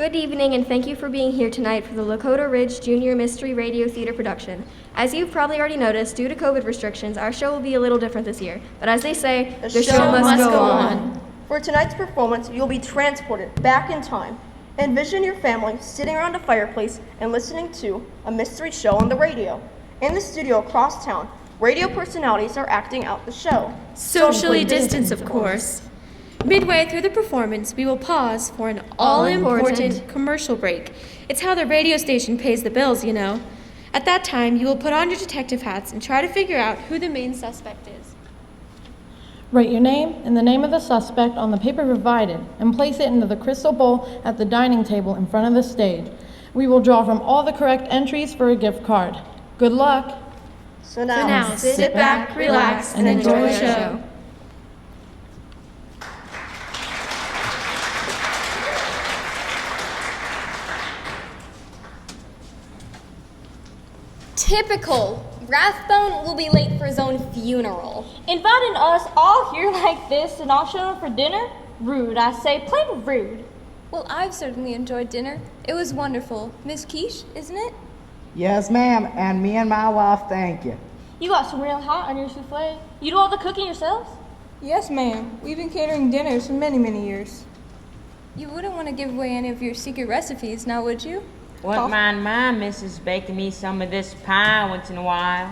Good evening, and thank you for being here tonight for the Lakota Ridge Junior Mystery Radio Theater production. As you've probably already noticed, due to COVID restrictions, our show will be a little different this year. But as they say, the show must go on. For tonight's performance, you'll be transported back in time. Envision your family sitting around a fireplace and listening to a mystery show on the radio. In the studio across town, radio personalities are acting out the show. Socially distanced, of course. Midway through the performance, we will pause for an all-important commercial break. It's how the radio station pays the bills, you know. At that time, you will put on your detective hats and try to figure out who the main suspect is. Write your name and the name of the suspect on the paper provided and place it into the crystal bowl at the dining table in front of the stage. We will draw from all the correct entries for a gift card. Good luck. So now sit back, relax, and enjoy the show. Typical. Rathbone will be late for his own funeral. Inviting us all here like this and not showing up for dinner? Rude, I say, plain rude. Well, I've certainly enjoyed dinner. It was wonderful. Miss Quiche, isn't it? Yes, ma'am, and me and my wife thank you. You got some real hot on your souffle. You do all the cooking yourselves? Yes, ma'am. We've been catering dinners for many, many years. You wouldn't want to give away any of your secret recipes, now would you? Wouldn't mind my missus baking me some of this pie once in a while.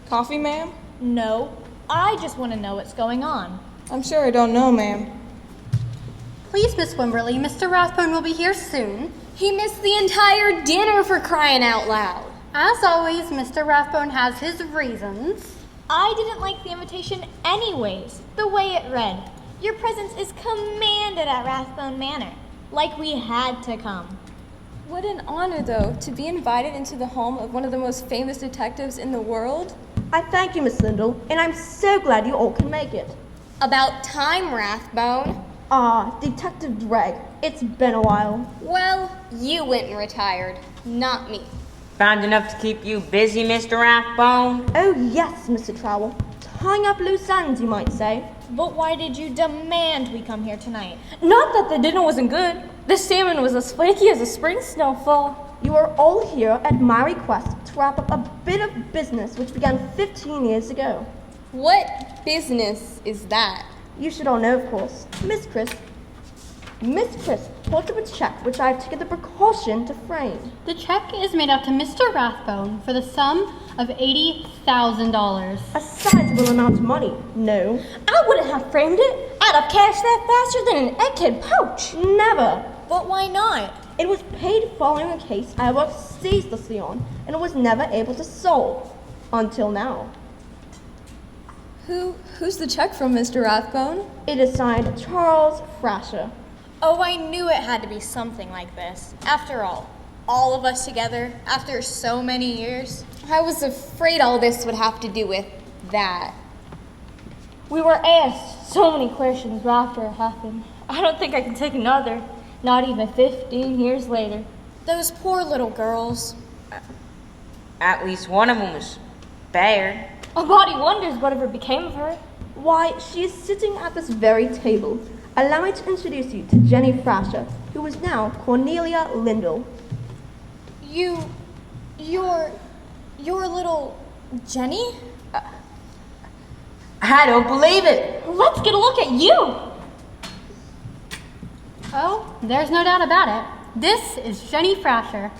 Coffee, ma'am? No. I just want to know what's going on. I'm sure I don't know, ma'am. Please, Miss Wimberly, Mr. Rathbone will be here soon. He missed the entire dinner for crying out loud. As always, Mr. Rathbone has his reasons. I didn't like the invitation anyways, the way it read. Your presence is commanded at Rathbone Manor. Like we had to come. What an honor, though, to be invited into the home of one of the most famous detectives in the world. I thank you, Miss Lindell, and I'm so glad you all can make it. About time, Rathbone. Detective Dreg, it's been a while. Well, you went and retired, not me. Found enough to keep you busy, Mr. Rathbone? Oh yes, Mr. Trowell. Tying up loose ends, you might say. But why did you demand we come here tonight? Not that the dinner wasn't good. The salmon was as flaky as a spring snowfall. You are all here at my request to wrap up a bit of business which began 15 years ago. What business is that? You should all know, of course. Miss Chris holds up a check which I have taken the precaution to frame. The check is made out to Mr. Rathbone for the sum of $80,000. A sizable amount of money, no? I wouldn't have framed it. I'd have cashed that faster than an egghead pouch. Never. But why not? It was paid following a case I worked ceaselessly on and was never able to solve. Until now. Who's the check from, Mr. Rathbone? It is signed Charles Frasher. Oh, I knew it had to be something like this. After all of us together, after so many years. I was afraid all this would have to do with that. We were asked so many questions after it happened. I don't think I can take another, not even 15 years later. Those poor little girls. At least one of them was spared. A body wonders whatever became of her. Why, she is sitting at this very table. Allow me to introduce you to Jenny Frasher, who is now Cornelia Lindell. You're little Jenny? I don't believe it. Let's get a look at you. Oh, there's no doubt about it. This is Jenny Frasher.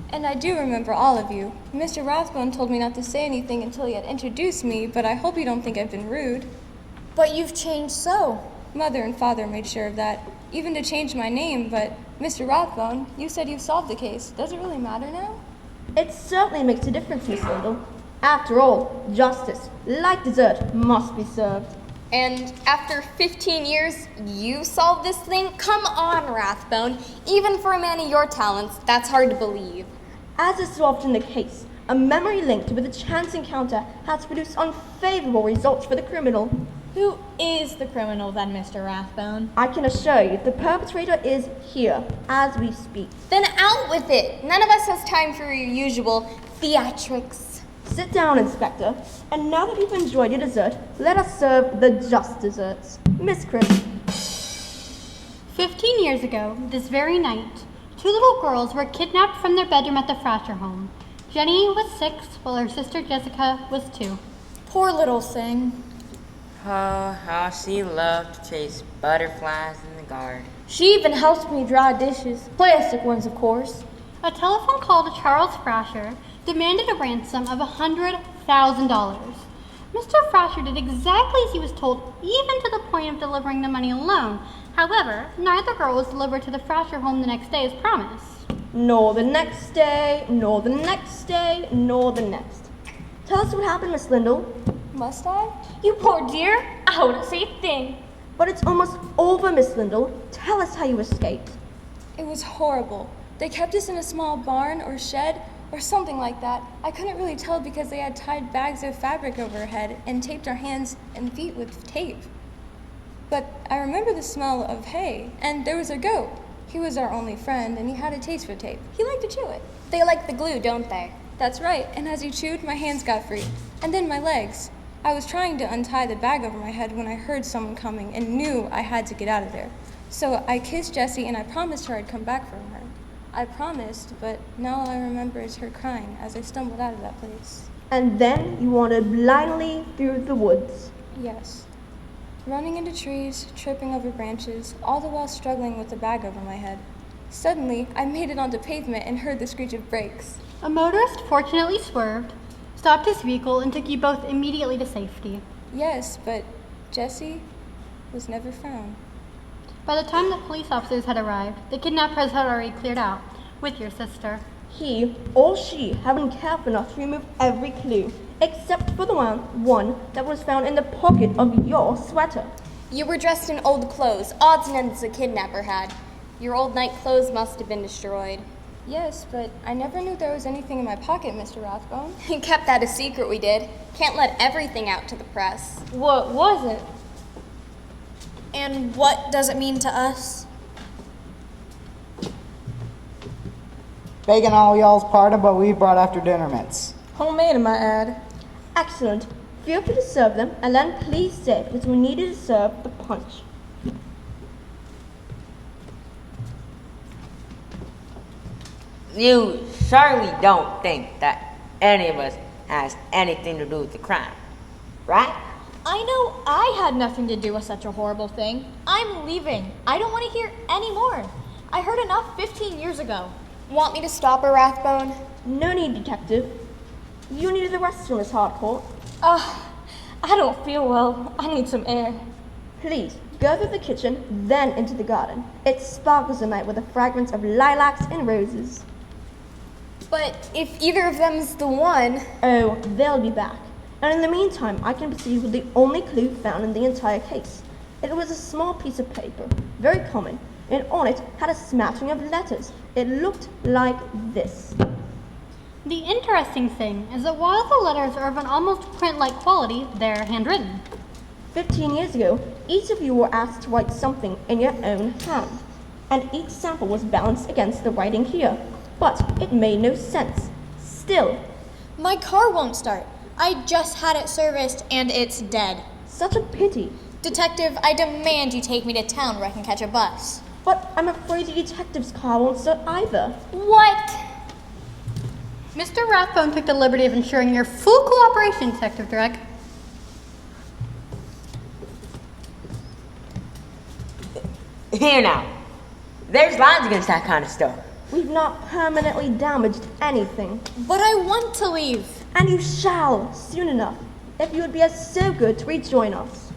And I do remember all of you. Mr. Rathbone told me not to say anything until he had introduced me, but I hope you don't think I've been rude. But you've changed so. Mother and father made sure of that, even to change my name, but Mr. Rathbone, you said you've solved the case. Does it really matter now? It certainly makes a difference, Miss Lindell. After all, justice, like dessert, must be served. And after 15 years, you solved this thing? Come on, Rathbone. Even for a man of your talents, that's hard to believe. As is so often the case, a memory linked with a chance encounter has produced unfavorable results for the criminal. Who is the criminal then, Mr. Rathbone? I can assure you the perpetrator is here, as we speak. Then out with it. None of us has time for your usual theatrics. Sit down, Inspector, and now that you've enjoyed your dessert, let us serve the just desserts. Miss Chris. 15 years ago, this very night, 2 little girls were kidnapped from their bedroom at the Frasher home. Jenny was 6, while her sister Jessica was 2. Poor little thing. Oh, how she loved to chase butterflies in the garden. She even helped me dry dishes. Plastic ones, of course. A telephone call to Charles Frasher demanded a ransom of $100,000. Mr. Frasher did exactly as he was told, even to the point of delivering the money alone. However, neither girl was delivered to the Frasher home the next day as promised. Nor the next day, nor the next day, nor the next. Tell us what happened, Miss Lindell. Must I? You poor dear. I wouldn't say a thing. But it's almost over, Miss Lindell. Tell us how you escaped. It was horrible. They kept us in a small barn or shed or something like that. I couldn't really tell because they had tied bags of fabric over our head and taped our hands and feet with tape. But I remember the smell of hay, and there was a goat. He was our only friend, and he had a taste for tape. He liked to chew it. They like the glue, don't they? That's right, and as he chewed, my hands got free. And then my legs. I was trying to untie the bag over my head when I heard someone coming and knew I had to get out of there. So I kissed Jessie, and I promised her I'd come back for her. I promised, but now all I remember is her crying as I stumbled out of that place. And then you wandered blindly through the woods. Yes. Running into trees, tripping over branches, all the while struggling with the bag over my head. Suddenly, I made it onto pavement and heard the screech of brakes. A motorist fortunately swerved, stopped his vehicle, and took you both immediately to safety. Yes, but Jessie was never found. By the time the police officers had arrived, the kidnappers had already cleared out, with your sister. He or she haven't careful enough to remove every clue, except for the one that was found in the pocket of your sweater. You were dressed in old clothes, odds and ends the kidnapper had. Your old night clothes must have been destroyed. Yes, but I never knew there was anything in my pocket, Mr. Rathbone. You kept that a secret, we did. Can't let everything out to the press. What was it? And what does it mean to us? Begging all y'all's pardon, but we brought after dinner mints. Homemade, I might add. Excellent. Feel free to serve them, and then please stay, because we needed to serve the punch. You surely don't think that any of us has anything to do with the crime, right? I know I had nothing to do with such a horrible thing. I'm leaving. I don't want to hear any more. I heard enough 15 years ago. Want me to stop her, Rathbone? No need, detective. You needed a restroom, Miss Harcourt. I don't feel well. I need some air. Please, go through the kitchen, then into the garden. It sparkles tonight with the fragrance of lilacs and roses. But if either of them's the one... Oh, they'll be back. And in the meantime, I can proceed with the only clue found in the entire case. It was a small piece of paper, very common, and on it had a smattering of letters. It looked like this. The interesting thing is that while the letters are of an almost print-like quality, they're handwritten. 15 years ago, each of you were asked to write something in your own hand, and each sample was balanced against the writing here. But it made no sense. Still, My car won't start. I just had it serviced and it's dead. such a pity. Detective, I demand you take me to town where I can catch a bus. But I'm afraid the detective's car won't start either. What? Mr. Rathbone took the liberty of ensuring your full cooperation, Detective Drake. Here now. There's lines against that kind of stuff. We've not permanently damaged anything. But I want to leave. And you shall, soon enough, if you would be so good to rejoin us.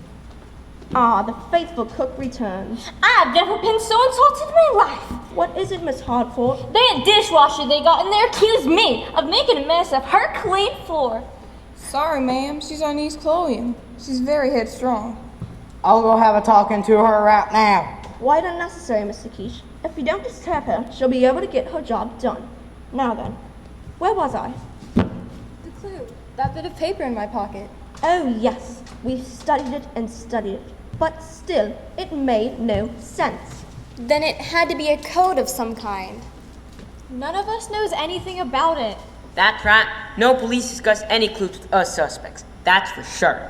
Ah, the faithful cook returns. I've never been so insulted in my life. What is it, Miss Harcourt? That dishwasher they got in there accused me of making a mess of her clean floor. Sorry, ma'am. She's our niece Chloe. She's very headstrong. I'll go have a talking to her right now. Quite unnecessary, Mr. Quiche. If you don't disturb her, she'll be able to get her job done. Now then, where was I? The clue. That bit of paper in my pocket. Oh yes, we've studied it and studied it. But still, it made no sense. Then it had to be a code of some kind. None of us knows anything about it. That's right. No police discuss any clues with us suspects. That's for sure.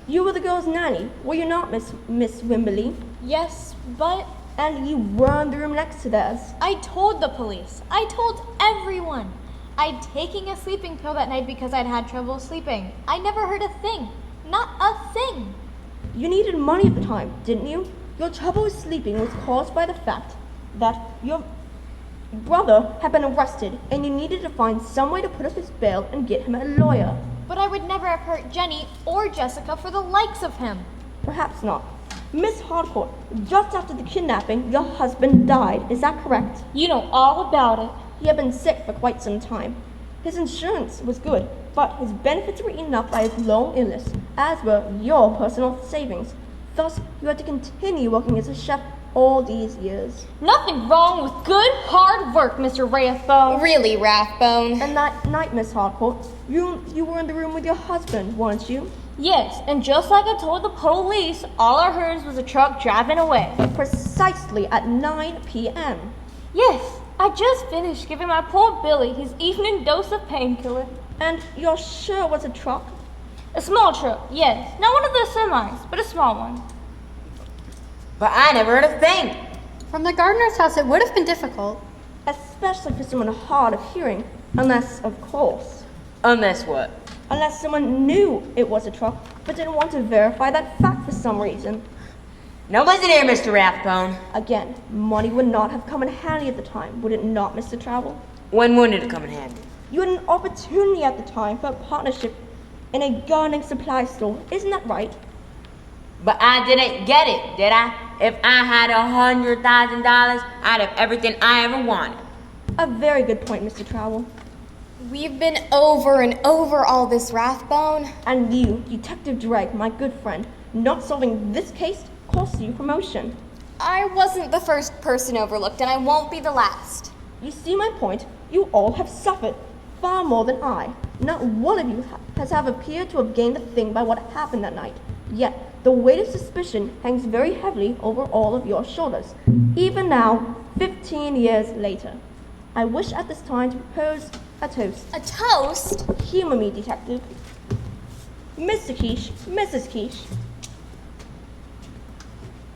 You were the girl's nanny, were you not, Miss Wimberley? Yes, but And you were in the room next to theirs. I told the police. I told everyone. I'd taken a sleeping pill that night because I'd had trouble sleeping. I never heard a thing. Not a thing. You needed money at the time, didn't you? Your trouble with sleeping was caused by the fact that your brother had been arrested and you needed to find some way to put up his bail and get him a lawyer. But I would never have hurt Jenny or Jessica for the likes of him. Perhaps not. Miss Harcourt, just after the kidnapping, your husband died. Is that correct? You know all about it. He had been sick for quite some time. His insurance was good, but his benefits were eaten up by his long illness, as were your personal savings. Thus, you had to continue working as a chef all these years. Nothing wrong with good, hard work, Mr. Rathbone. Really, Rathbone? And that night, Miss Harcourt, you were in the room with your husband, weren't you? Yes, and just like I told the police, all I heard was a truck driving away. Precisely at 9 p.m. Yes, I just finished giving my poor Billy his evening dose of painkiller. And you're sure it was a truck? A small truck, yes. Not one of those semis, but a small one. But I never heard a thing. From the gardener's house, it would have been difficult. Especially for someone hard of hearing. Unless, of course. Unless what? Unless someone knew it was a truck, but didn't want to verify that fact for some reason. No, listen here, Mr. Rathbone. Again, money would not have come in handy at the time, would it not, Mr. Travel? When did it come in handy? You had an opportunity at the time for a partnership in a gardening supply store, isn't that right? But I didn't get it, did I? If I had $100,000, I'd have everything I ever wanted. A very good point, Mr. Travel. We've been over and over all this, Rathbone. And you, Detective Drake, my good friend, not solving this case cost you promotion. I wasn't the first person overlooked, and I won't be the last. You see my point? You all have suffered far more than I. Not one of you has ever appeared to have gained a thing by what happened that night. Yet, the weight of suspicion hangs very heavily over all of your shoulders. Even now, 15 years later. I wish at this time to propose a toast. A toast? Humor me, Detective. Mr. Quiche, Mrs. Quiche.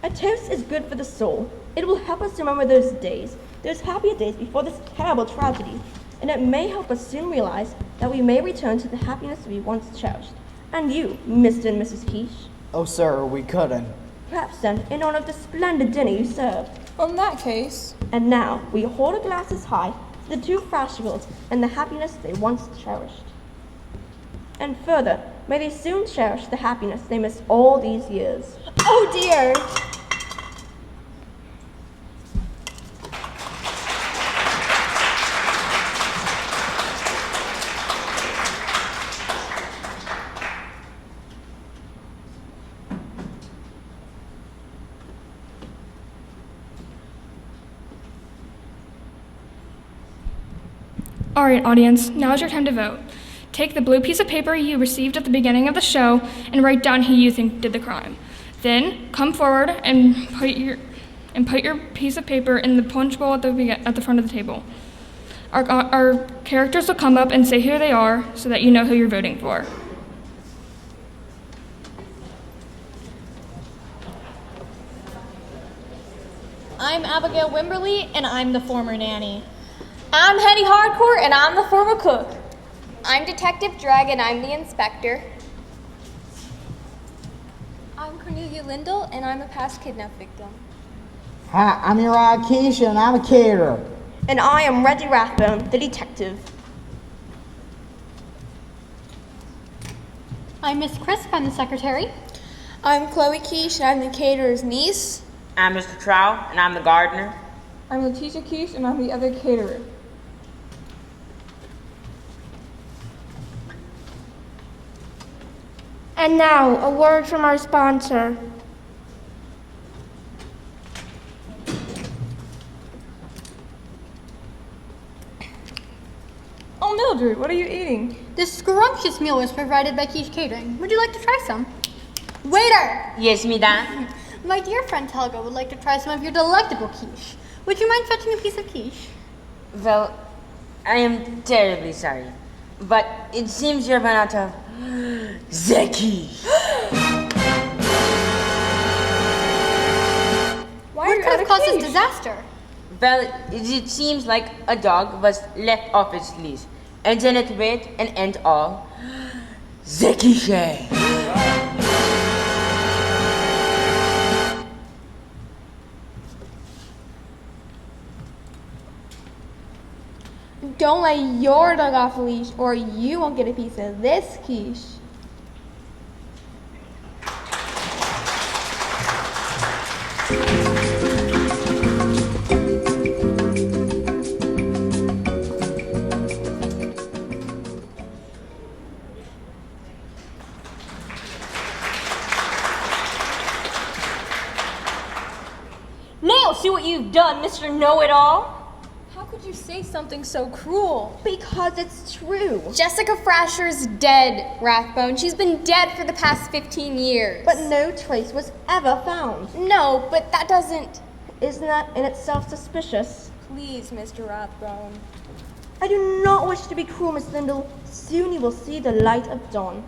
A toast is good for the soul. It will help us remember those days, those happier days before this terrible tragedy, and it may help us soon realize that we may return to the happiness we once cherished. And you, Mr. and Mrs. Quiche. Oh, sir, we couldn't. Perhaps then, in honor of the splendid dinner you served. In that case. And now, we hold our glasses high to the two Frashfields and the happiness they once cherished. And further, may they soon cherish the happiness they missed all these years. Oh dear! All right, audience, now is your time to vote. Take the blue piece of paper you received at the beginning of the show and write down who you think did the crime. Then come forward and put your piece of paper in the punch bowl at the front of the table. Our characters will come up and say who they are so that you know who you're voting for. I'm Abigail Wimberly, and I'm the former nanny. I'm Hetty Hardcore, and I'm the former cook. I'm Detective Dreg, and I'm the inspector. I'm Cornelia Lindell, and I'm a past kidnap victim. Hi, I'm Uriah Keisha, and I'm a caterer. And I am Reggie Rathbone, the detective. I'm Miss Crisp, I'm the secretary. I'm Chloe Quiche, and I'm the caterer's niece. I'm Mr. Trow, and I'm the gardener. I'm Letitia Quiche, and I'm the other caterer. And now, a word from our sponsor. Oh, Mildred, what are you eating? This scrumptious meal was provided by Quiche Catering. Would you like to try some? Waiter! Yes, madame. My dear friend Helga would like to try some of your delectable quiche. Would you mind fetching a piece of quiche? Well, I am terribly sorry, but it seems you've run out of Zeki. Why are you out of caused this disaster? Well, it seems like a dog was left off its leash. And then it went and end all. Zekishe. Don't let your dog off the leash or you won't get a piece of this quiche. Now see what you've done, Mr. Know-It-All. How could you say something so cruel? Because it's true. Jessica Frasher's dead, Rathbone. She's been dead for the past 15 years. But no trace was ever found. No, but that doesn't... Isn't that in itself suspicious? Please, Mr. Rathbone. I do not wish to be cruel, Miss Lindell. Soon you will see the light of dawn.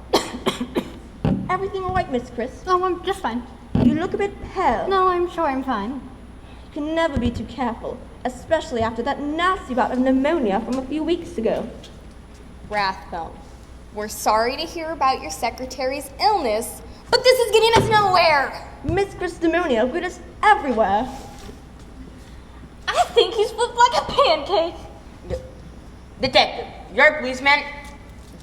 Everything all right, Miss Chris? Oh, I'm just fine. You look a bit pale. No, I'm sure I'm fine. You can never be too careful, especially after that nasty bout of pneumonia from a few weeks ago. Rathbone, we're sorry to hear about your secretary's illness, but this is getting us nowhere. Miss Chris pneumonia rid us everywhere. I think he's flipped like a pancake. Detective, you're a policeman.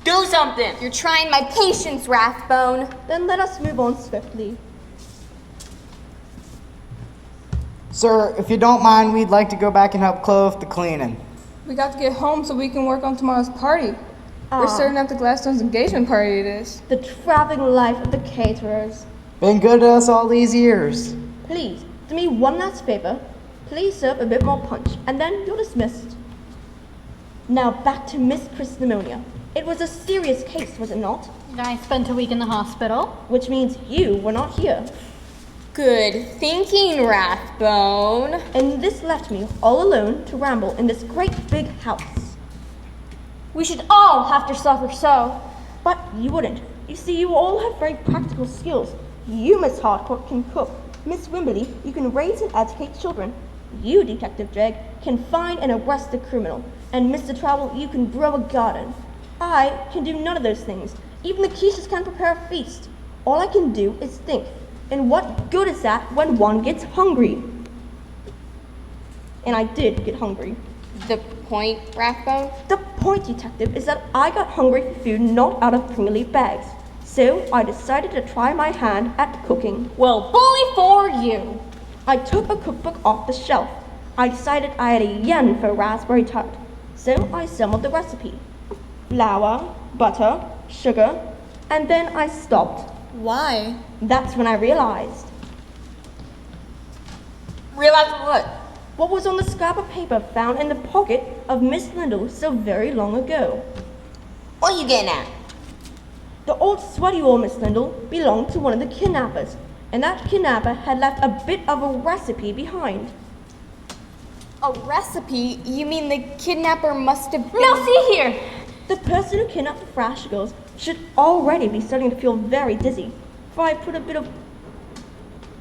Do something. You're trying my patience, Rathbone. Then let us move on swiftly. Sir, if you don't mind, we'd like to go back and help Chloe with the cleaning. We got to get home so we can work on tomorrow's party. We're serving up the Gladstone's engagement party it is. The traveling life of the caterers. Been good to us all these years. Please, do me one last favor. Please serve a bit more punch, and then you're dismissed. Now back to Miss Chris pneumonia. It was a serious case, was it not? I spent a week in the hospital. Which means you were not here. Good thinking, Rathbone. And this left me all alone to ramble in this great big house. We should all have to suffer so. But you wouldn't. You see, you all have very practical skills. You, Miss Harcourt, can cook. Miss Wimberley, you can raise and educate children. You, Detective Dreg, can find and arrest a criminal. And Mr. Travel, you can grow a garden. I can do none of those things. Even the quiches can't prepare a feast. All I can do is think. And what good is that when one gets hungry? And I did get hungry. The point, Rathbone? The point, Detective, is that I got hungry for food not out of Pringly bags. So I decided to try my hand at cooking. Well, bully for you. I took a cookbook off the shelf. I decided I had a yen for raspberry tart. So I summed the recipe. Flour, butter, sugar, and then I stopped. Why? That's when I realized. Realize what? What was on the scrap of paper found in the pocket of Miss Lindell so very long ago. What are you getting at? The old sweaty old Miss Lindell belonged to one of the kidnappers, and that kidnapper had left a bit of a recipe behind. A recipe? You mean the kidnapper must have been... Now see here. The person who kidnapped the Frash girls should already be starting to feel very dizzy, for I put a bit of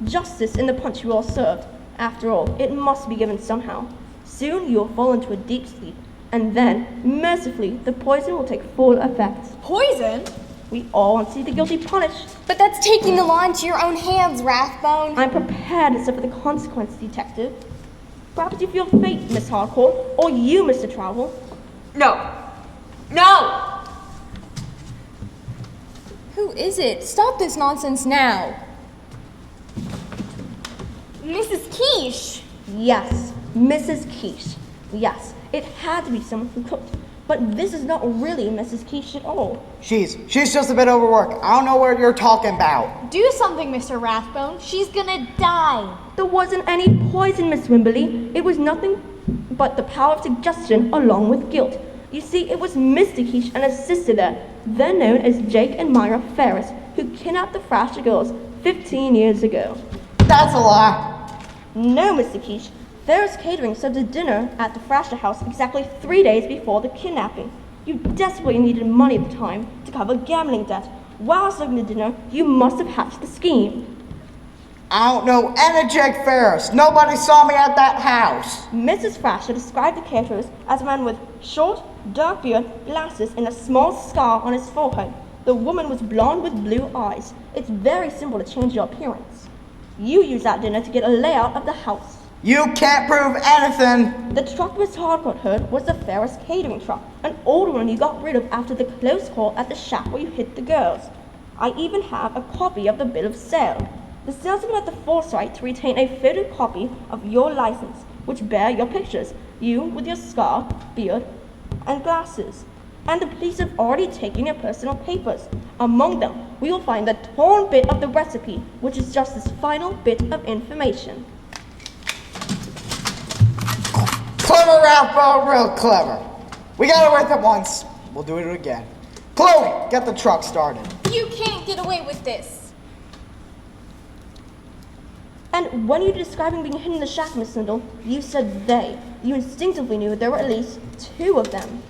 justice in the punch you all served. After all, it must be given somehow. Soon you will fall into a deep sleep, and then, mercifully, the poison will take full effect. Poison? We all want to see the guilty punished. But that's taking the law into your own hands, Rathbone. I'm prepared to suffer the consequence, Detective. Perhaps you feel fate, Miss Harcourt, or you, Mr. Travel. No. No! Who is it? Stop this nonsense now. Mrs. Quiche. Yes, Mrs. Quiche. Yes, it had to be someone who cooked. But this is not really Mrs. Quiche at all. She's just a bit overworked. I don't know what you're talking about. Do something, Mr. Rathbone. She's gonna die. There wasn't any poison, Miss Wimberley. It was nothing but the power of suggestion along with guilt. You see, it was Mr. Quiche and his sister there, then known as Jake and Myra Ferris, who kidnapped the Frasher girls 15 years ago. That's a lie. No, Mr. Quiche. Ferris Catering served a dinner at the Frasher house exactly 3 days before the kidnapping. You desperately needed money at the time to cover gambling debt. While serving the dinner, you must have hatched the scheme. I don't know any Jake Ferris. Nobody saw me at that house. Mrs. Thrasher described the characters as a man with short, dark beard, glasses, and a small scar on his forehead. The woman was blonde with blue eyes. It's very simple to change your appearance. You used that dinner to get a layout of the house. You can't prove anything. The truck Miss Harcourt heard was the Ferris catering truck, an old one you got rid of after the close call at the shack where you hit the girls. I even have a copy of the bill of sale. The salesman had the foresight to retain a photocopy of your license, which bear your pictures, you with your scar, beard, and glasses. And the police have already taken your personal papers. Among them, we will find the torn bit of the recipe, which is just this final bit of information. Clever, Ralph, real clever. We got away with it once. We'll do it again. Chloe, get the truck started. You can't get away with this. And when you were describing being hidden in the shack, Miss Lindell, you said they. You instinctively knew there were at least 2 of them.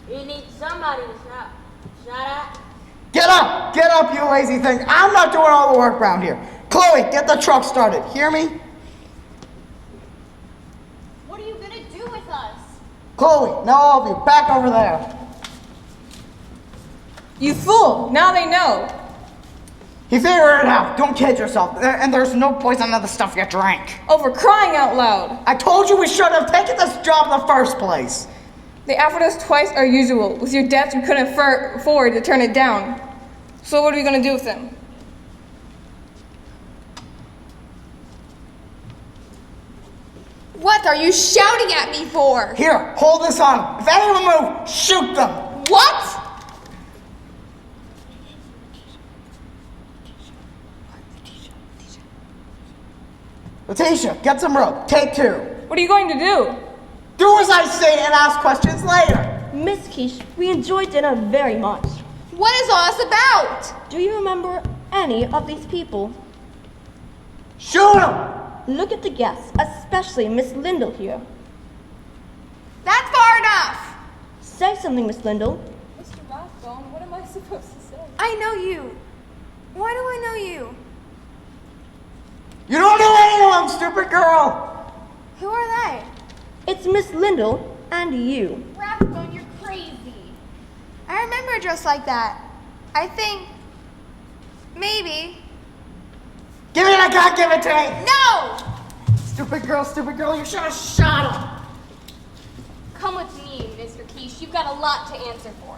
You need somebody to shut up. Get up, you lazy thing. I'm not doing all the work around here. Chloe, get the truck started. Hear me? What are you gonna do with us? Chloe, now all of you, back over there. You fool! Now they know. You figure it out. Don't kid yourself. And there's no poison in the stuff you drank. Over crying out loud. I told you we should have taken this job in the first place. They offered us twice our usual. With your debts, we couldn't afford to turn it down. So what are we going to do with them? What are you shouting at me for? Here, hold this on. If anyone moves, shoot them. What? Letitia, get some rope. Take 2. What are you going to do? Do as I say and ask questions later. Miss Quiche, we enjoyed dinner very much. What is all this about? Do you remember any of these people? Shoot them! Look at the guests, especially Miss Lindell here. That's far enough. Say something, Miss Lindell. Mr. Rathbone, what am I supposed to say? I know you. Why do I know you? You don't know any of them, stupid girl. Who are they? It's Miss Lindell and you. Rathbone, you're crazy. I remember dressed like that. I think... maybe... Give me that gun, give it to me. No! Stupid girl, you should have shot him. Come with me, Mr. Quiche. You've got a lot to answer for.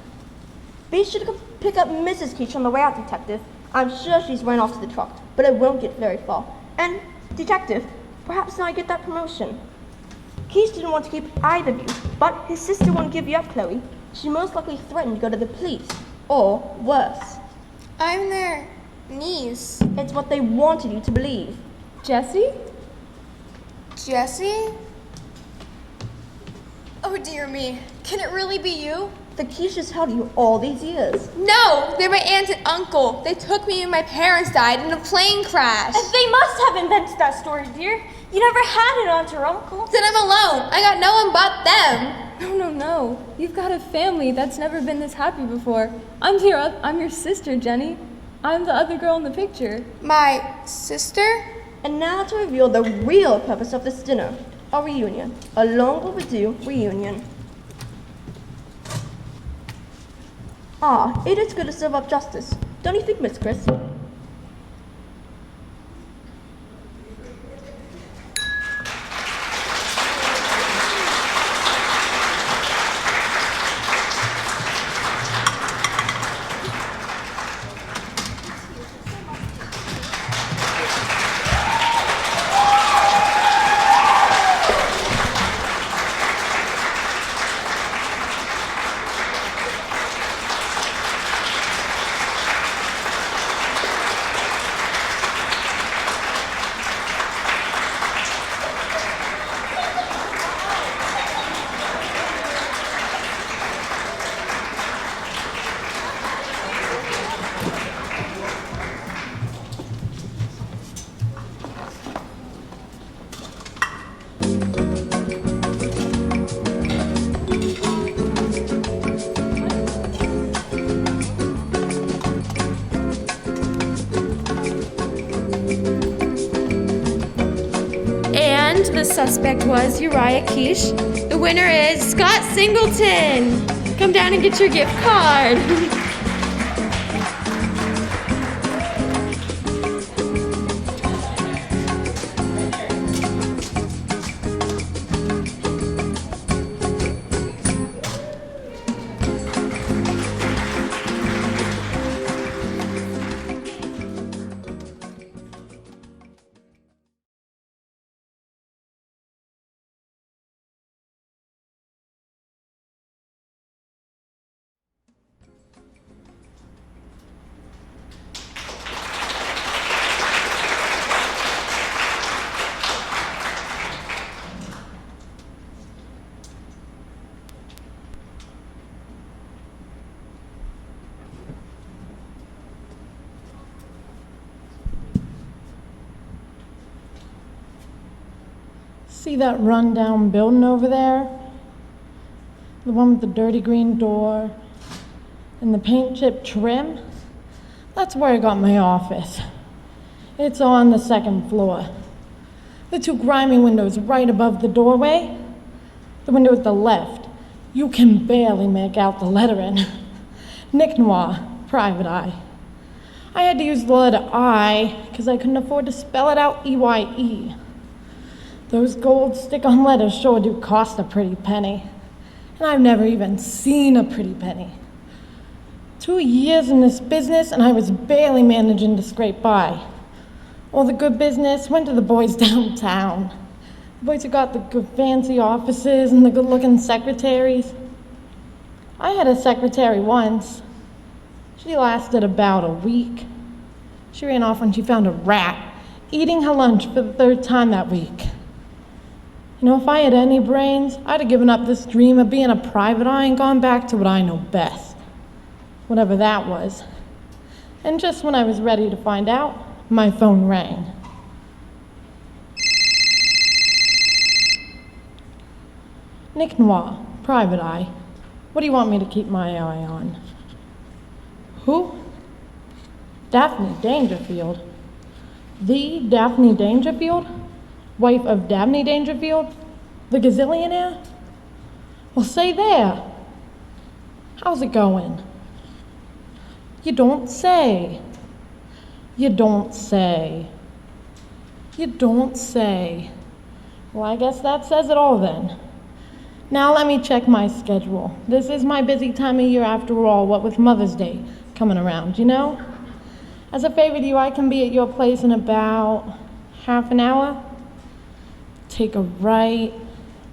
Be sure to go pick up Mrs. Quiche on the way out, Detective. I'm sure she's run off to the truck, but it won't get very far. And, Detective, perhaps now I get that promotion. Quiche didn't want to keep either of you, but his sister won't give you up, Chloe. She most likely threatened to go to the police, or worse. I'm their niece. It's what they wanted you to believe. Jessie? Jessie? Oh dear me. Can it really be you? The Quiches held you all these years. No! They're my aunt and uncle. They took me when my parents died in a plane crash. They must have invented that story, dear. You never had an aunt or uncle. Then I'm alone. I got no one but them. No. You've got a family that's never been this happy before. I'm your sister, Jenny. I'm the other girl in the picture. My sister? And now to reveal the real purpose of this dinner. A reunion. A long overdue reunion. Ah, it is good to serve up justice. Don't you think, Miss Chris? and the suspect was Uriah Quiche. The winner is Scott Singleton. Come down and get your gift card. See that rundown building over there? The one with the dirty green door and the paint chip trim? That's where I got my office. It's on the second floor. The two grimy windows right above the doorway. The window at the left. You can barely make out the lettering. Nick Noir, private eye. I had to use the letter I because I couldn't afford to spell it out EYE. Those gold stick-on letters sure do cost a pretty penny. And I've never even seen a pretty penny. 2 years in this business and I was barely managing to scrape by. All the good business went to the boys downtown. The boys who got the good fancy offices and the good-looking secretaries. I had a secretary once. She lasted about a week. She ran off when she found a rat eating her lunch for the third time that week. You know, if I had any brains, I'd have given up this dream of being a private eye and gone back to what I know best. Whatever that was. And just when I was ready to find out, my phone rang. Nick Noir, private eye. What do you want me to keep my eye on? Who? Daphne Dangerfield. The Daphne Dangerfield? Wife of Dabney Dangerfield? The gazillionaire? Well, say there. How's it going? You don't say. You don't say. You don't say. Well, I guess that says it all then. Now let me check my schedule. This is my busy time of year after all, what with Mother's Day coming around, you know? As a favor to you, I can be at your place in about half an hour. Take a right,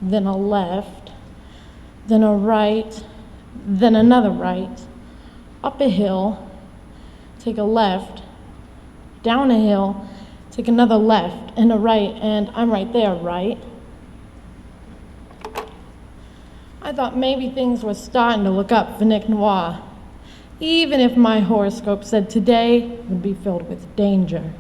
then a left, then a right, then another right, up a hill, take a left, down a hill, take another left and a right, and I'm right there, right? I thought maybe things were starting to look up for Nick Noir, even if my horoscope said today would be filled with danger.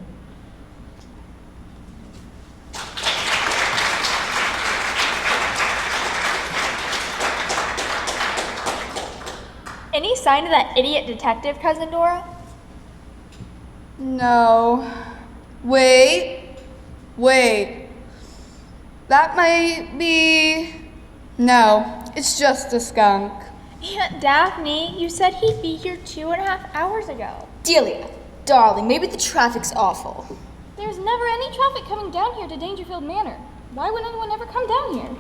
Any sign of that idiot detective, Cousin Dora? No. Wait. That might be... No, it's just a skunk. Aunt Daphne, you said he'd be here 2.5 hours ago. Delia, darling, maybe the traffic's awful. There's never any traffic coming down here to Dangerfield Manor. Why would anyone ever come down here?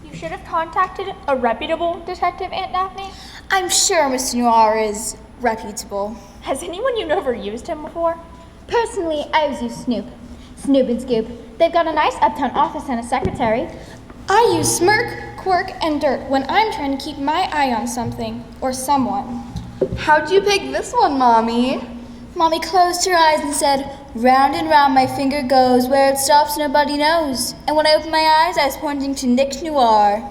You should have contacted a reputable detective, Aunt Daphne. I'm sure Mr. Noir is reputable. Has anyone you know ever used him before? Personally, I always use Snoop. Snoop and Scoop. They've got a nice uptown office and a secretary. I use Smirk, Quirk, and Dirt when I'm trying to keep my eye on something or someone. How'd you pick this one, Mommy? Mommy closed her eyes and said, "Round and round my finger goes, where it stops nobody knows." And when I opened my eyes, I was pointing to Nick Noir.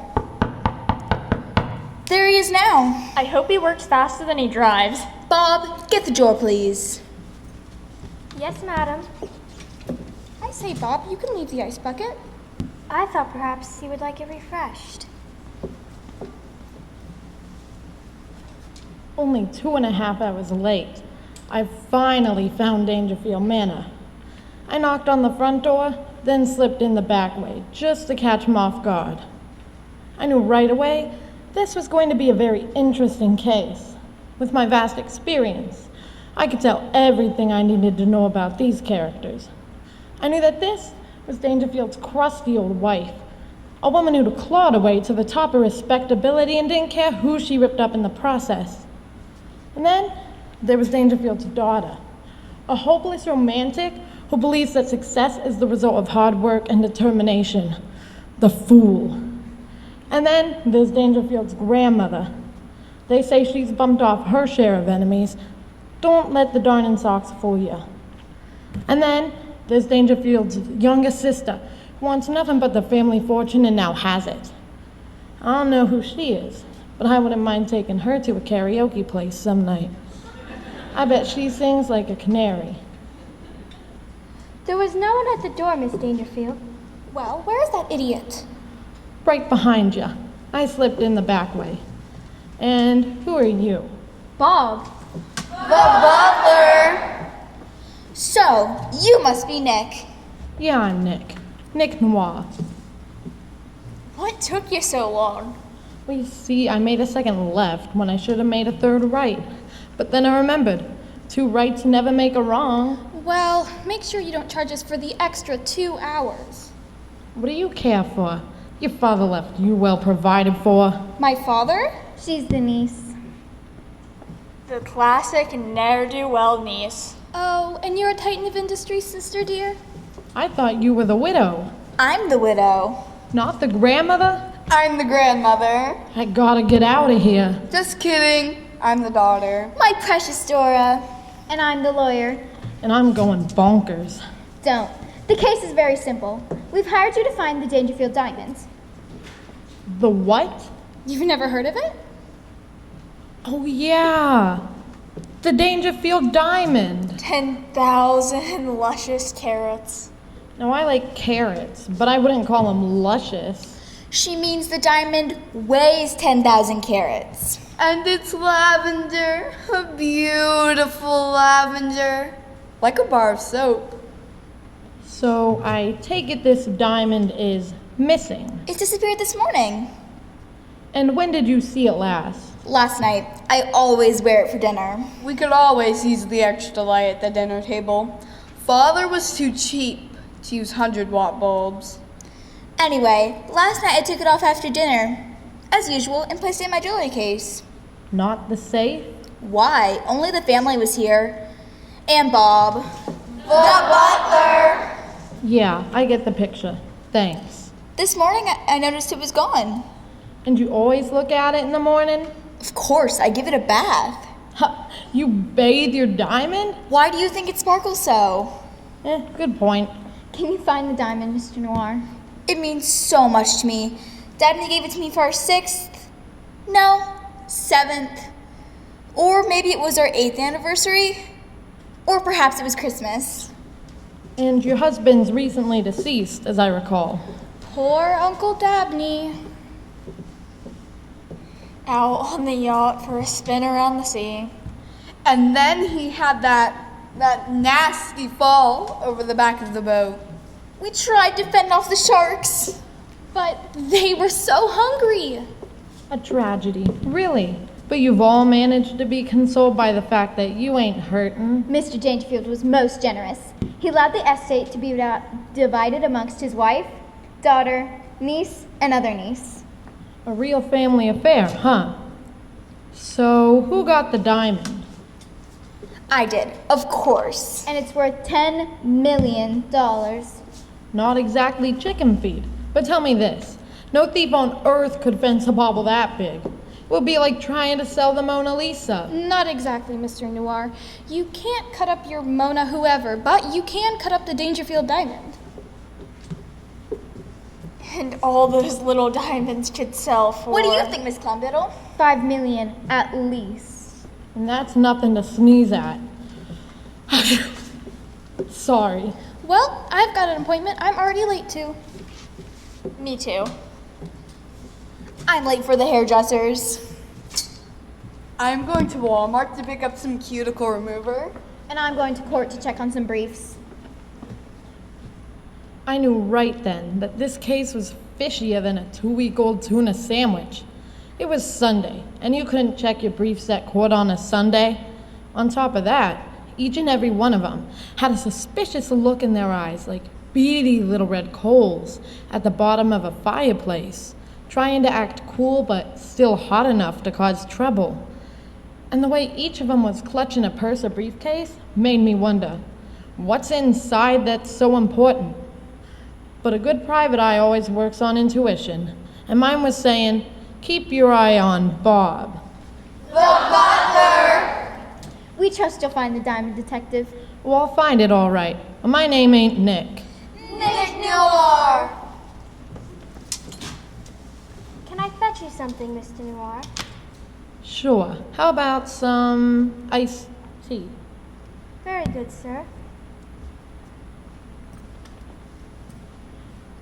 There he is now. I hope he works faster than he drives. Bob, get the door, please. Yes, madam. I say, Bob, you can leave the ice bucket. I thought perhaps you would like it refreshed. Only 2.5 hours late. I finally found Dangerfield Manor. I knocked on the front door. then slipped in the back way just to catch him off guard. I knew right away this was going to be a very interesting case. With my vast experience, I could tell everything I needed to know about these characters. I knew that this was Dangerfield's crusty old wife, a woman who'd clawed her way to the top of respectability and didn't care who she ripped up in the process. And then there was Dangerfield's daughter, a hopeless romantic who believes that success is the result of hard work and determination. The fool. And then there's Dangerfield's grandmother. They say she's bumped off her share of enemies. Don't let the darning socks fool you. And then there's Dangerfield's younger sister, who wants nothing but the family fortune and now has it. I don't know who she is, but I wouldn't mind taking her to a karaoke place some night. I bet she sings like a canary. There was no one at the door, Miss Dangerfield. Well, where's that idiot? Right behind you. I slipped in the back way. And who are you? Bob. The butler! So, you must be Nick. Yeah, I'm Nick. Nick Noir. What took you so long? Well, you see, I made a second left when I should have made a third right. But then I remembered, 2 rights never make a wrong. Well, make sure you don't charge us for the extra 2 hours. What do you care for? Your father left you well provided for. My father? She's the niece. The classic ne'er-do-well niece. Oh, and you're a titan of industry, sister dear? I thought you were the widow. I'm the widow. Not the grandmother? I'm the grandmother. I gotta get out of here. Just kidding. I'm the daughter. My precious Dora. And I'm the lawyer. And I'm going bonkers. Don't. The case is very simple. We've hired you to find the Dangerfield diamonds. The what? You've never heard of it? Oh, yeah. The Dangerfield diamond. 10,000 luscious carrots. Now, I like carrots, but I wouldn't call them luscious. She means the diamond weighs 10,000 carats. And it's lavender. A beautiful lavender. Like a bar of soap. So I take it this diamond is missing. It disappeared this morning. And when did you see it last? Last night. I always wear it for dinner. We could always use the extra light at the dinner table. Father was too cheap to use 100-watt bulbs. Anyway, last night I took it off after dinner, as usual, and placed it in my jewelry case. Not the safe? Why? Only the family was here. And Bob. The butler! Yeah, I get the picture. Thanks. This morning I noticed it was gone. And you always look at it in the morning? Of course, I give it a bath. Ha, you bathe your diamond? Why do you think it sparkles so? Good point. Can you find the diamond, Mr. Noir? It means so much to me. Daddy gave it to me for our 6th, no, 7th, or maybe it was our 8th anniversary, or perhaps it was Christmas. And your husband's recently deceased, as I recall. Poor Uncle Dabney. Out on the yacht for a spin around the sea. And then he had that nasty fall over the back of the boat. We tried to fend off the sharks, but they were so hungry. A tragedy, really. But you've all managed to be consoled by the fact that you ain't hurting. Mr. Dangerfield was most generous. He allowed the estate to be divided amongst his wife, daughter, niece, and other niece. A real family affair, huh? So, who got the diamond? I did, of course. And it's worth $10 million. Not exactly chicken feed, but tell me this. No thief on earth could fence a bauble that big. It would be like trying to sell the Mona Lisa. Not exactly, Mr. Noir. You can't cut up your Mona whoever, but you can cut up the Dangerfield diamond. And all those little diamonds could sell for... What do you think, Miss Clumbiddle? $5 million at least. And that's nothing to sneeze at. Sorry. Well, I've got an appointment I'm already late to. Me too. I'm late for the hairdressers. I'm going to Walmart to pick up some cuticle remover. And I'm going to court to check on some briefs. I knew right then that this case was fishier than a 2-week-old tuna sandwich. It was Sunday, and you couldn't check your briefs at court on a Sunday. On top of that, each and every one of them had a suspicious look in their eyes, like beady little red coals at the bottom of a fireplace, trying to act cool but still hot enough to cause trouble. And the way each of them was clutching a purse or briefcase made me wonder, what's inside that's so important? But a good private eye always works on intuition, and mine was saying, keep your eye on Bob. The butler! We trust you'll find the diamond, Detective. Well, I'll find it all right. My name ain't Nick. Nick Noir! Can I fetch you something, Mr. Noir? Sure. How about some iced tea? Very good, sir.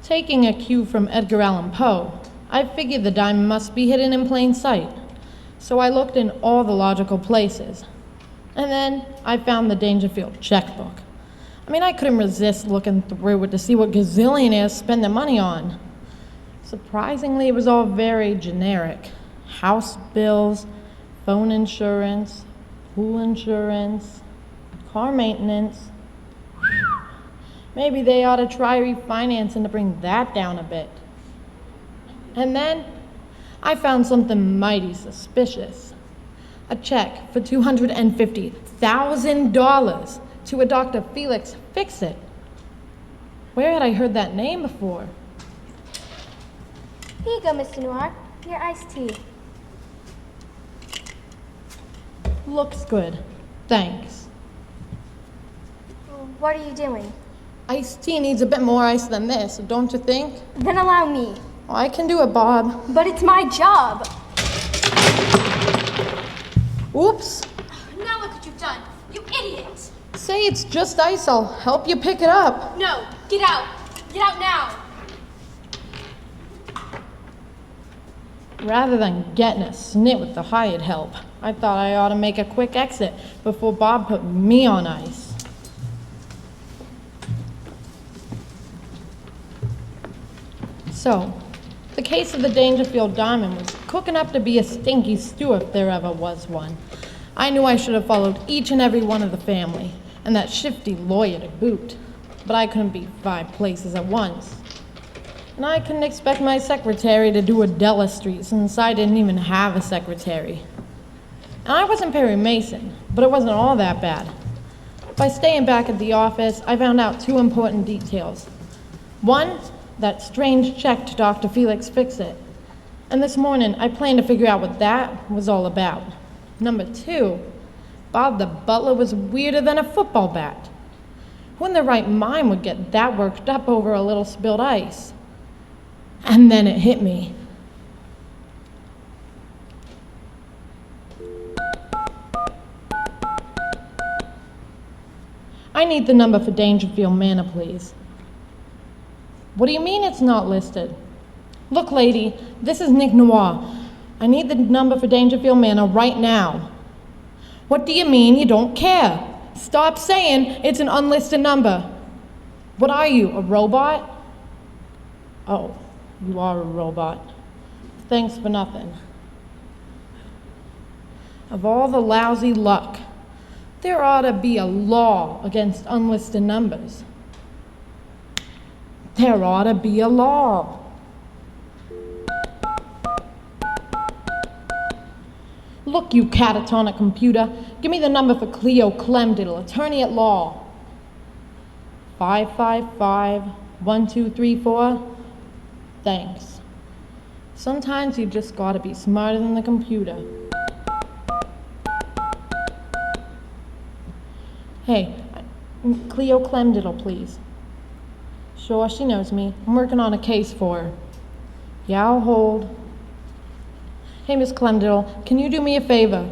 Taking a cue from Edgar Allan Poe, I figured the diamond must be hidden in plain sight. So I looked in all the logical places. And then I found the Dangerfield checkbook. I mean, I couldn't resist looking through it to see what gazillionaires spend their money on. Surprisingly, it was all very generic. House bills, phone insurance, pool insurance, car maintenance. Maybe they ought to try refinancing to bring that down a bit. And then I found something mighty suspicious. A check for $250,000 to a Dr. Felix Fix-It. Where had I heard that name before? Here you go, Mr. Noir. Your iced tea. Looks good. Thanks. What are you doing? Iced tea needs a bit more ice than this, don't you think? Then allow me. Oh, I can do it, Bob. But it's my job. Oops. Now look what you've done. You idiot! Say it's just ice. I'll help you pick it up. No, get out. Get out now. Rather than getting a snit with the hired help, I thought I ought to make a quick exit before Bob put me on ice. So, the case of the Dangerfield diamond was cooking up to be a stinky stew if there ever was one. I knew I should have followed each and every one of the family, and that shifty lawyer to boot. But I couldn't be 5 places at once. And I couldn't expect my secretary to do Adela Street since I didn't even have a secretary. And I wasn't Perry Mason, but it wasn't all that bad. By staying back at the office, I found out 2 important details. One, that strange check to Dr. Felix Fix-It. And this morning, I planned to figure out what that was all about. Number 2, Bob the butler was weirder than a football bat. Who in their right mind would get that worked up over a little spilled ice? And then it hit me. I need the number for Dangerfield Manor, please. What do you mean it's not listed? Look, lady, this is Nick Noir. I need the number for Dangerfield Manor right now. What do you mean you don't care? Stop saying it's an unlisted number. What are you, a robot? Oh, you are a robot. Thanks for nothing. Of all the lousy luck, there ought to be a law against unlisted numbers. There ought to be a law. Look, you catatonic computer, give me the number for Cleo Clemdiddle, attorney at law. 555-1234. Thanks. Sometimes you just gotta be smarter than the computer. Hey, Cleo Clemdiddle, please. Sure, she knows me. I'm working on a case for her. Yeah, I'll hold. Hey, Miss Clemdiddle, can you do me a favor?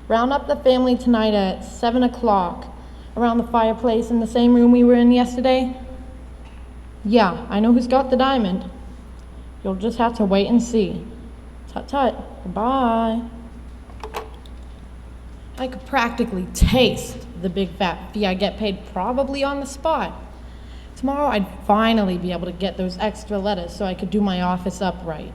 Round up the family tonight at 7 o'clock around the fireplace in the same room we were in yesterday? Yeah, I know who's got the diamond. You'll just have to wait and see. Tut-tut. Goodbye. I could practically taste the big fat fee I get paid probably on the spot. Tomorrow I'd finally be able to get those extra letters so I could do my office up right.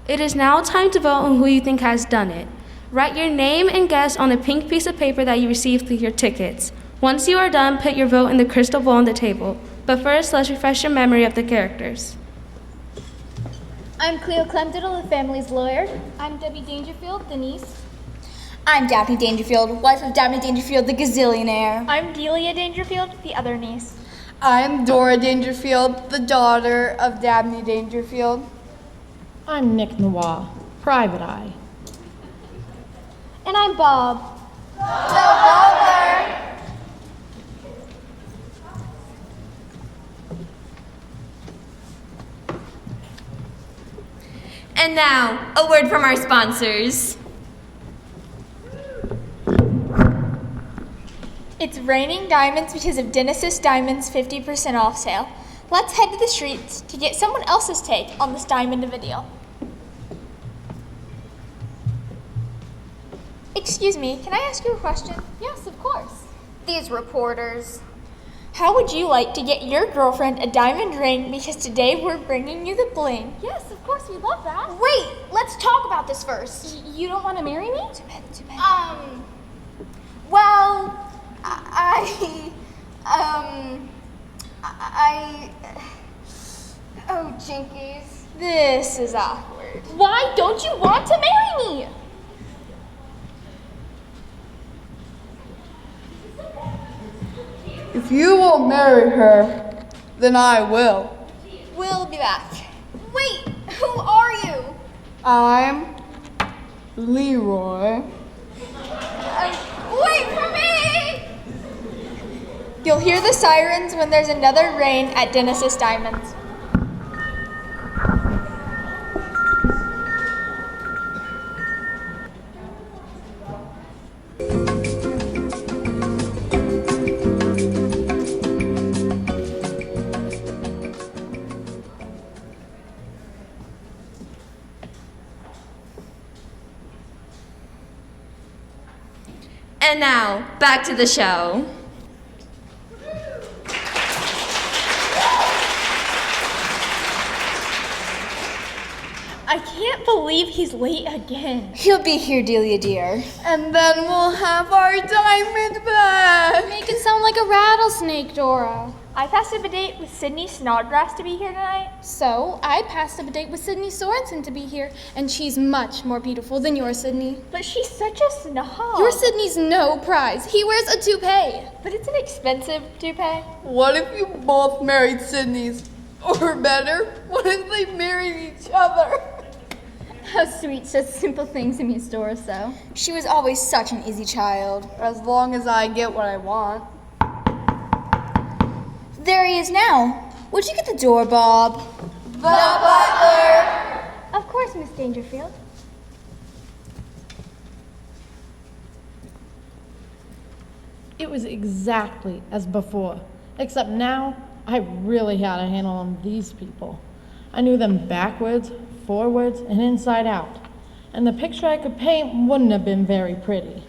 It is now time to vote on who you think has done it. Write your name and guess on the pink piece of paper that you received with your tickets. Once you are done, put your vote in the crystal ball on the table. But first, let's refresh your memory of the characters. I'm Cleo Clemdiddle, the family's lawyer. I'm Debbie Dangerfield, the niece. I'm Daphne Dangerfield, wife of Daphne Dangerfield, the gazillionaire. I'm Delia Dangerfield, the other niece. I'm Dora Dangerfield, the daughter of Dabney Dangerfield. I'm Nick Noir, Private Eye. And I'm Bob. The butler. And now, a word from our sponsors. It's raining diamonds because of Genesis Diamonds' 50% off sale. Let's head to the streets to get someone else's take on this diamond video. Excuse me, can I ask you a question? Yes, of course. These reporters. How would you like to get your girlfriend a diamond ring because today we're bringing you the bling? Yes, of course, we love that. Wait, let's talk about this first. You don't want to marry me? Too bad. Well, oh, jinkies. This is awkward. Why don't you want to marry me? If you won't marry her, then I will. We'll be back. Wait, who are you? I'm Leroy. Wait for me! You'll hear the sirens when there's another rain at Genesis Diamonds. And now, back to the show. I can't believe he's late again. He'll be here, Delia dear. And then we'll have our diamond back. Make it sound like a rattlesnake, Dora. I passed up a date with Sydney Snodgrass to be here tonight. So, I passed up a date with Sydney Sorensen to be here, and she's much more beautiful than your Sydney. But she's such a snob. Your Sydney's no prize. He wears a toupee. But it's an expensive toupee. What if you both married Sydney's? Or better, what if they married each other? How sweet, such simple things amuse Dora so. She was always such an easy child. As long as I get what I want. There he is now. Would you get the door, Bob? The butler. Of course, Miss Dangerfield. It was exactly as before, except now I really had a handle on these people. I knew them backwards, forwards, and inside out, and the picture I could paint wouldn't have been very pretty.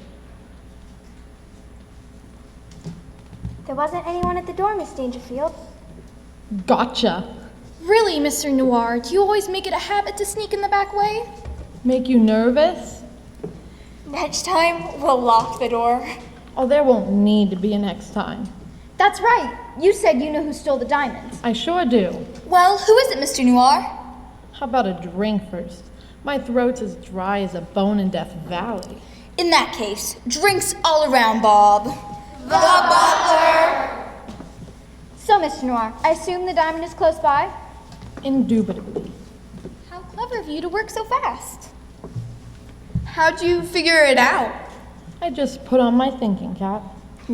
There wasn't anyone at the door, Miss Dangerfield. Gotcha. Really, Mr. Noir, do you always make it a habit to sneak in the back way? Make you nervous? Next time, we'll lock the door. Oh, there won't need to be a next time. That's right. You said you know who stole the diamonds. I sure do. Well, who is it, Mr. Noir? How about a drink first? My throat's as dry as a bone in Death Valley. In that case, drinks all around, Bob. The butler. So, Mr. Noir, I assume the diamond is close by? Indubitably. How clever of you to work so fast. How'd you figure it out? I just put on my thinking cap.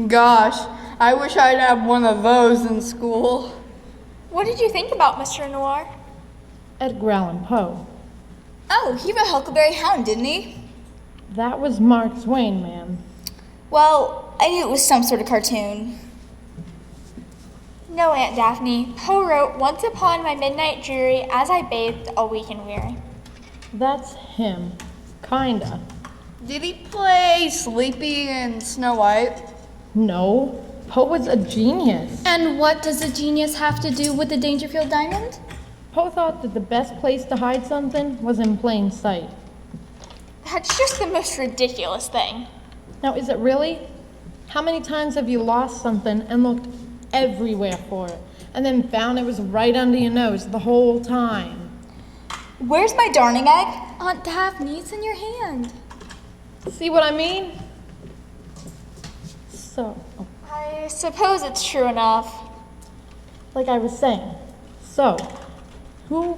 Gosh, I wish I'd have one of those in school. What did you think about Mr. Noir? Edgar Allan Poe. Oh, he wrote Huckleberry Hound, didn't he? That was Mark Twain, ma'am. Well, I knew it was some sort of cartoon. No, Aunt Daphne. Poe wrote, "Once upon my midnight dreary, as I bathed all weak and weary." That's him. Kinda. Did he play Sleepy in Snow White? No. Poe was a genius. And what does a genius have to do with the Dangerfield diamond? Poe thought that the best place to hide something was in plain sight. That's just the most ridiculous thing. Now, is it really? How many times have you lost something and looked everywhere for it, and then found it was right under your nose the whole time? Where's my darning egg? Aunt Daphne, it's in your hand. See what I mean? So, I suppose it's true enough. like I was saying, so, who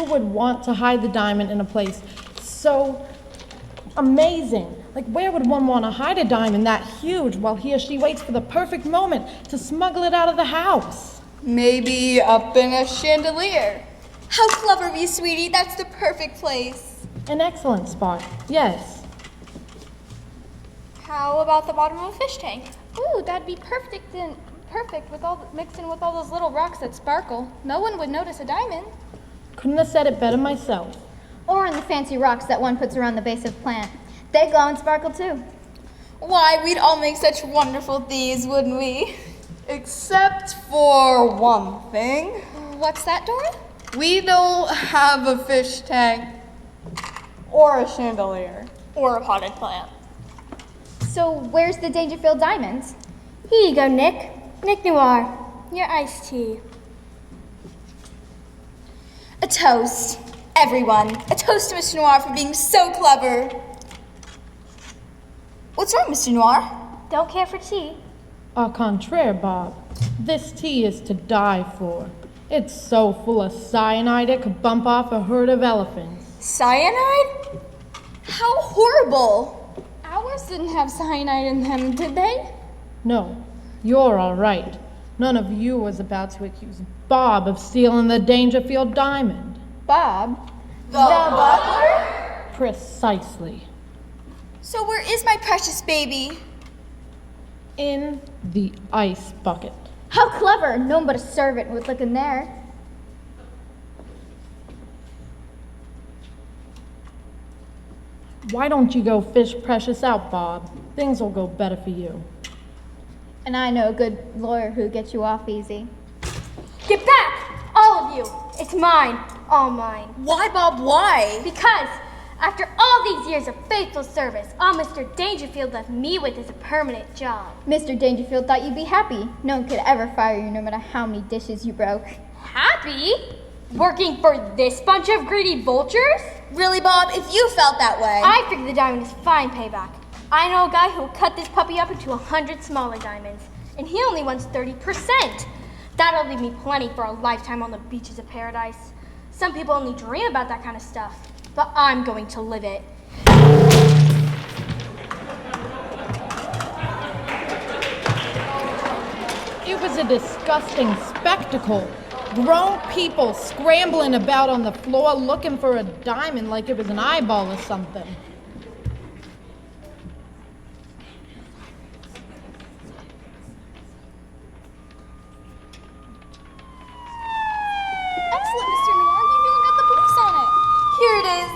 would want to hide the diamond in a place so amazing? Like, where would one want to hide a diamond that huge while he or she waits for the perfect moment to smuggle it out of the house? Maybe up in a chandelier. How clever of you, sweetie. That's the perfect place. An excellent spot, yes. How about the bottom of a fish tank? Ooh, that'd be perfect with mixed in with all those little rocks that sparkle. No one would notice a diamond. Couldn't have said it better myself. Or in the fancy rocks that one puts around the base of a plant. They glow and sparkle too. Why, we'd all make such wonderful thieves, wouldn't we? Except for one thing. What's that, Dora? We don't have a fish tank or a chandelier. Or a potted plant. So where's the Dangerfield diamonds? Here you go, Nick. Nick Noir, your iced tea. A toast. Everyone, a toast to Mr. Noir for being so clever. What's wrong, Mr. Noir? Don't care for tea. Au contraire, Bob. This tea is to die for. It's so full of cyanide it could bump off a herd of elephants. Cyanide? How horrible. Ours didn't have cyanide in them, did they? No, you're all right. None of you was about to accuse Bob of stealing the Dangerfield diamond. Bob? The butler? Precisely. So where is my precious baby? In the ice bucket. How clever! No one but a servant would look in there. Why don't you go fish Precious out, Bob? Things will go better for you. And I know a good lawyer who gets you off easy. Get back! All of you! It's mine. All mine. Why, Bob, why? Because after all these years of faithful service, all Mr. Dangerfield left me with is a permanent job. Mr. Dangerfield thought you'd be happy. No one could ever fire you no matter how many dishes you broke. Happy? Working for this bunch of greedy vultures? Really, Bob, if you felt that way. I figure the diamond is fine payback. I know a guy who will cut this puppy up into 100 smaller diamonds, and he only wants 30%. That'll leave me plenty for a lifetime on the beaches of paradise. Some people only dream about that kind of stuff, but I'm going to live it. It was a disgusting spectacle. Grown people scrambling about on the floor looking for a diamond like it was an eyeball or something. Excellent, Mr. Noir. You even got the books on it. Here it is.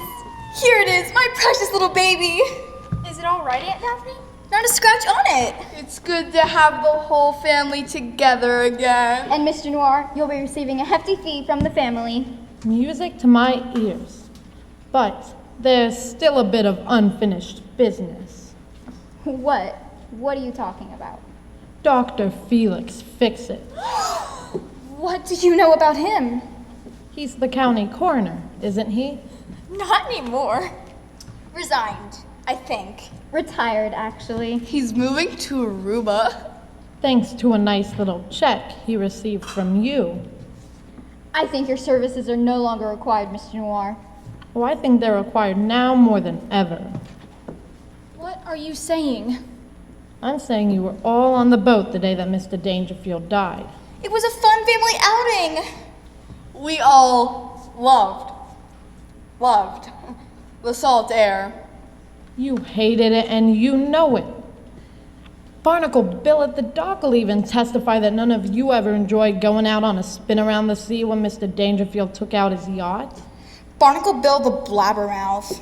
Here it is, my precious little baby. Is it all right, Aunt Daphne? Not a scratch on it. It's good to have the whole family together again. And Mr. Noir, you'll be receiving a hefty fee from the family. Music to my ears. But there's still a bit of unfinished business. What? What are you talking about? Dr. Felix Fix-It. What do you know about him? He's the county coroner, isn't he? Not anymore. Resigned, I think. Retired, actually. He's moving to Aruba. Thanks to a nice little check he received from you. I think your services are no longer required, Mr. Noir. Oh, I think they're required now more than ever. What are you saying? I'm saying you were all on the boat the day that Mr. Dangerfield died. It was a fun family outing. We all loved the salt air. You hated it and you know it. Barnacle Bill at the dock will even testify that none of you ever enjoyed going out on a spin around the sea when Mr. Dangerfield took out his yacht. Barnacle Bill the blabbermouth.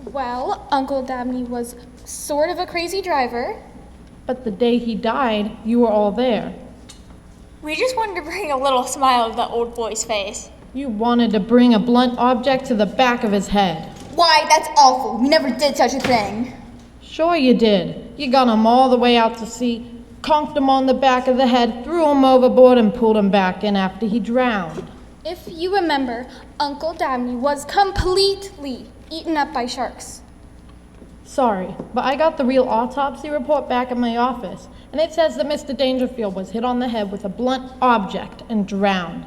Well, Uncle Dabney was sort of a crazy driver. But the day he died, you were all there. We just wanted to bring a little smile to that old boy's face. You wanted to bring a blunt object to the back of his head. Why, that's awful. We never did such a thing. Sure you did. You got him all the way out to sea, conked him on the back of the head, threw him overboard, and pulled him back in after he drowned. If you remember, Uncle Dabney was completely eaten up by sharks. Sorry, but I got the real autopsy report back at my office, and it says that Mr. Dangerfield was hit on the head with a blunt object and drowned.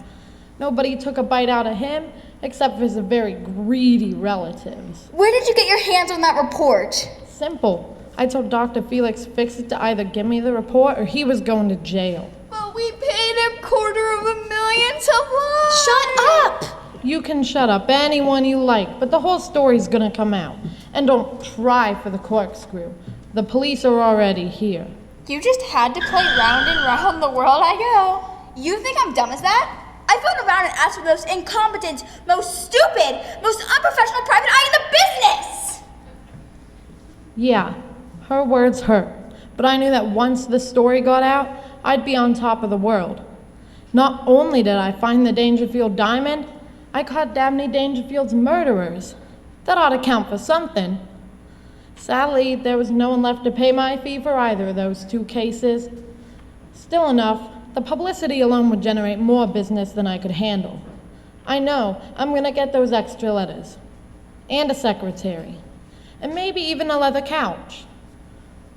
Nobody took a bite out of him, except for his very greedy relatives. Where did you get your hands on that report? Simple. I told Dr. Felix Fixit to either give me the report or he was going to jail. But we paid him $250,000 to lie. Shut up! You can shut up anyone you like, but the whole story's gonna come out. And don't try for the corkscrew. The police are already here. You just had to play round and round the world I go. You think I'm dumb as that? I phoned around and asked for the most incompetent, most stupid, most unprofessional private eye in the business! Yeah, her words hurt. But I knew that once the story got out, I'd be on top of the world. Not only did I find the Dangerfield diamond, I caught Dabney Dangerfield's murderers. That ought to count for something. Sadly, there was no one left to pay my fee for either of those two cases. Still enough, the publicity alone would generate more business than I could handle. I know I'm gonna get those extra letters. And a secretary. And maybe even a leather couch.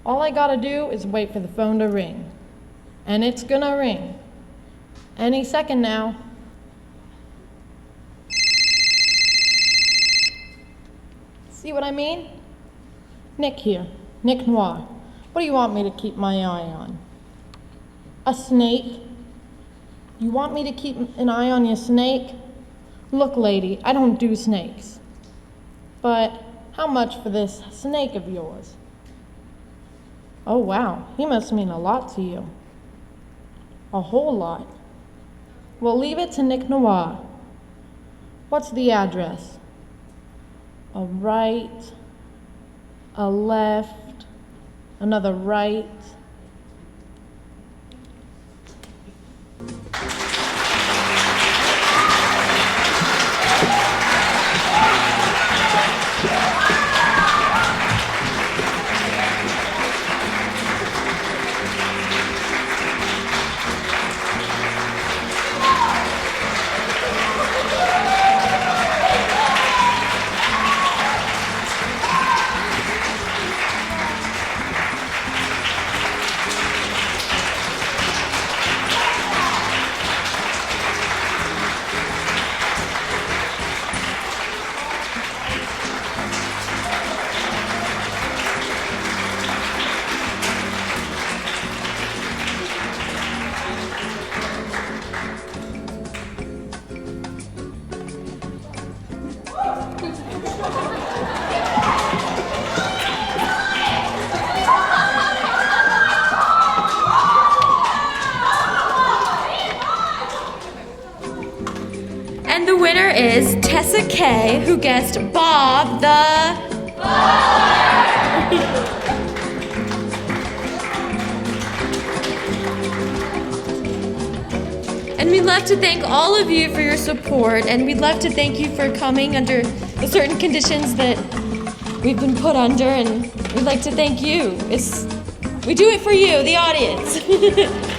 All I gotta do is wait for the phone to ring. And it's gonna ring. Any second now. See what I mean? Nick here. Nick Noir. What do you want me to keep my eye on? A snake? You want me to keep an eye on your snake? Look, lady, I don't do snakes. But how much for this snake of yours? Oh, wow, he must mean a lot to you. A whole lot. Well, leave it to Nick Noir. What's the address? A right, a left, another right. And the winner is Tessa K, who guessed Bob the And we'd love to thank all of you for your support, and we'd love to thank you for coming under the certain conditions that we've been put under, and we'd like to thank you. We do it for you, the audience.